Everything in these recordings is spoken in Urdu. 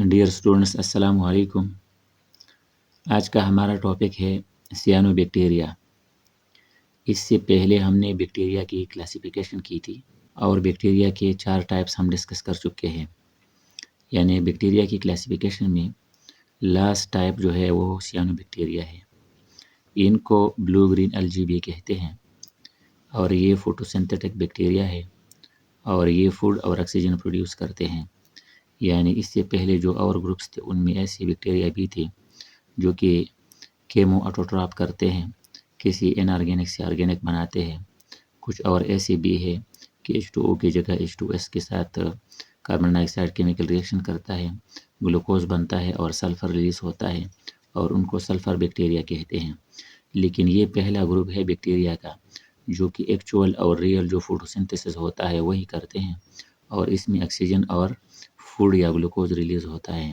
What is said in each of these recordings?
ڈیئر اسٹوڈنٹس السلام علیکم۔ آج کا ہمارا ٹاپک ہے سیانو بیکٹیریا۔ اس سے پہلے ہم نے بیکٹیریا کی کلاسیفیکیشن کی تھی اور بیکٹیریا کے 4 ٹائپس ہم ڈسکس کر چکے ہیں۔ یعنی بیکٹیریا کی کلاسیفیکیشن میں لاسٹ ٹائپ جو ہے وہ سیانو بیکٹیریا ہے۔ ان کو بلو گرین الجی بھی کہتے ہیں اور یہ فوٹوسنتھیٹک بیکٹیریا ہے اور یہ فوڈ اور آکسیجن پروڈیوس کرتے ہیں۔ یعنی اس سے پہلے جو اور گروپس تھے ان میں ایسے بیکٹیریا بھی تھے جو کہ کیمو آٹوٹراپ کرتے ہیں، کسی ان آرگینک سے آرگینک بناتے ہیں۔ کچھ اور ایسے بھی ہے کہ H2O کی جگہ H2S کے ساتھ کاربن ڈائی آکسائڈ کیمیکل ریئیکشن کرتا ہے، گلوکوز بنتا ہے اور سلفر ریلیز ہوتا ہے اور ان کو سلفر بیکٹیریا کہتے ہیں۔ لیکن یہ پہلا گروپ ہے بیکٹیریا کا جو کہ ایکچوئل اور ریئل جو فوٹوسنتھیسس ہوتا ہے وہی کرتے ہیں اور اس میں آکسیجن اور فوڈ یا گلوکوز ریلیز ہوتا ہے۔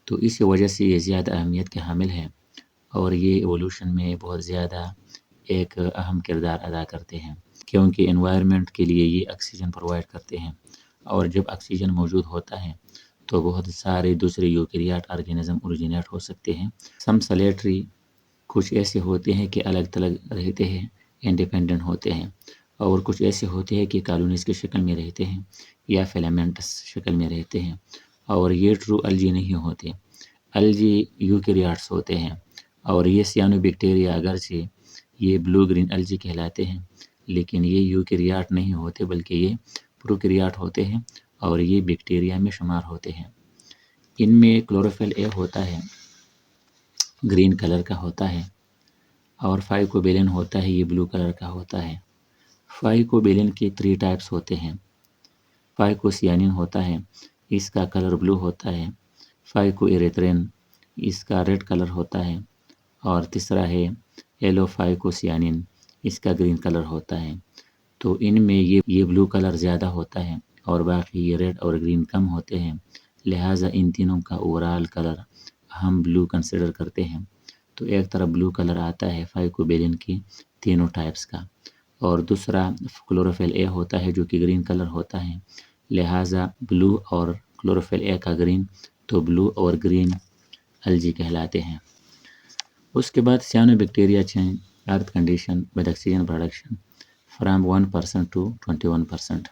تو اس وجہ سے یہ زیادہ اہمیت کے حامل ہے اور یہ ایوولوشن میں بہت زیادہ ایک اہم کردار ادا کرتے ہیں کیونکہ انوائرمنٹ کے لیے یہ آکسیجن پرووائڈ کرتے ہیں اور جب آکسیجن موجود ہوتا ہے تو بہت سارے دوسرے یوکیریاٹ آرگینزم اوریجنیٹ ہو سکتے ہیں۔ سم سلیٹری کچھ ایسے ہوتے ہیں کہ الگ تلگ رہتے ہیں، انڈیپینڈنٹ ہوتے ہیں، اور کچھ ایسے ہوتے ہیں کہ کالونیز کی شکل میں رہتے ہیں یا فیلامنٹس شکل میں رہتے ہیں اور یہ ٹرو الجی نہیں ہوتے، الجی یوکیریاٹس ہوتے ہیں۔ اور یہ سیانو بیکٹیریا اگرچہ یہ بلو گرین الجی کہلاتے ہیں لیکن یہ یوکیریاٹ نہیں ہوتے بلکہ یہ پروکیریاٹ ہوتے ہیں اور یہ بیکٹیریا میں شمار ہوتے ہیں۔ ان میں کلوروفل اے ہوتا ہے، گرین کلر کا ہوتا ہے، اور فائکوبیلن ہوتا ہے، یہ بلو کلر کا ہوتا ہے۔ فائکوبیلن کے 3 ٹائپس ہوتے ہیں۔ فائکوسیانین ہوتا ہے، اس کا کلر بلو ہوتا ہے۔ فائکو ایریتھرین، اس کا ریڈ کلر ہوتا ہے، اور تیسرا ہے ایلو فائکوسیانین، اس کا گرین کلر ہوتا ہے۔ تو ان میں یہ بلو کلر زیادہ ہوتا ہے اور باقی یہ ریڈ اور گرین کم ہوتے ہیں، لہٰذا ان تینوں کا اوورال کلر ہم بلو کنسیڈر کرتے ہیں۔ تو ایک طرف بلو کلر آتا ہے فائکوبیلن کی تینوں ٹائپس کا، اور دوسرا کلوروفل اے ہوتا ہے جو کہ گرین کلر ہوتا ہے، لہٰذا بلو اور کلوروفل اے کا گرین تو بلو اور گرین الجی کہلاتے ہیں۔ اس کے بعد cyanobacteria change earth condition with oxygen production from 1% to 21%۔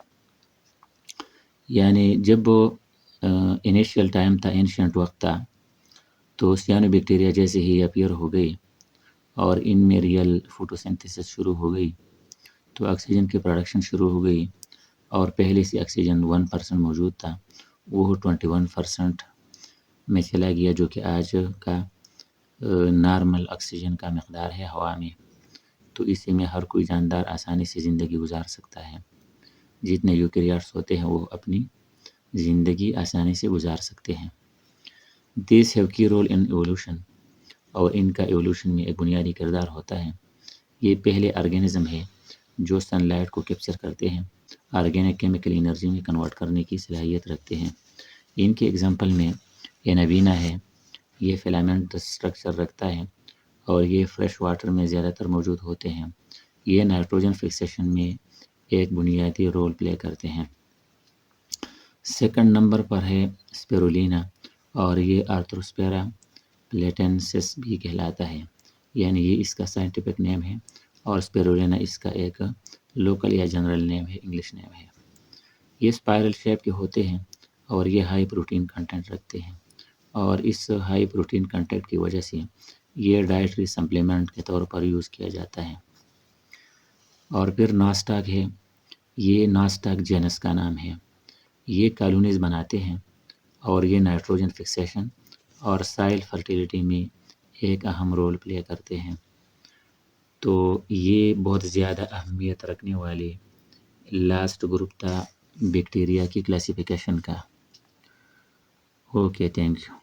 یعنی جب انیشیل ٹائم تھا، اینشینٹ وقت تھا، تو سیانو بیکٹیریا جیسے ہی اپیئر ہو گئی اور ان میں ریئل فوٹوسنتھیسس شروع ہو گئی تو آکسیجن کی پروڈکشن شروع ہو گئی، اور پہلے سے آکسیجن 1% موجود تھا، وہ 21% میں چلا گیا جو کہ آج کا نارمل آکسیجن کا مقدار ہے ہوا میں۔ تو اسی میں ہر کوئی جاندار آسانی سے زندگی گزار سکتا ہے، جتنے یوکیریاٹس ہوتے ہیں وہ اپنی زندگی آسانی سے گزار سکتے ہیں۔ دیس ہیو کی رول ان ایوولوشن، اور ان کا ایوولوشن میں ایک بنیادی کردار ہوتا ہے۔ یہ پہلے آرگینزم ہے جو سن لائٹ کو کیپچر کرتے ہیں، آرگینک کیمیکل انرجی میں کنورٹ کرنے کی صلاحیت رکھتے ہیں۔ ان کے ایگزامپل میں اینابینا ہے، یہ فیلامنٹ سٹرکچر رکھتا ہے اور یہ فریش واٹر میں زیادہ تر موجود ہوتے ہیں۔ یہ نائٹروجن فکسیشن میں ایک بنیادی رول پلے کرتے ہیں۔ سیکنڈ نمبر پر ہے اسپیرولینا، اور یہ آرتھروسپیرا پلیٹنسس بھی کہلاتا ہے، یعنی یہ اس کا سائنٹیفک نیم ہے، اور اسپیرولینا اس کا ایک لوکل یا جنرل نیم ہے، انگلش نیم ہے۔ یہ اسپائرل شیپ کے ہوتے ہیں اور یہ ہائی پروٹین کنٹینٹ رکھتے ہیں، اور اس ہائی پروٹین کنٹینٹ کی وجہ سے یہ ڈائٹری سپلیمنٹ کے طور پر یوز کیا جاتا ہے۔ اور پھر ناسٹاک ہے، یہ ناسٹاک جینس کا نام ہے، یہ کالونیز بناتے ہیں اور یہ نائٹروجن فکسیشن اور سائل فرٹیلیٹی میں ایک اہم رول پلے کرتے ہیں۔ تو یہ بہت زیادہ اہمیت رکھنے والے لاسٹ گروپ تھا بیکٹیریا کی کلاسیفیکیشن کا۔ Okay, thank you.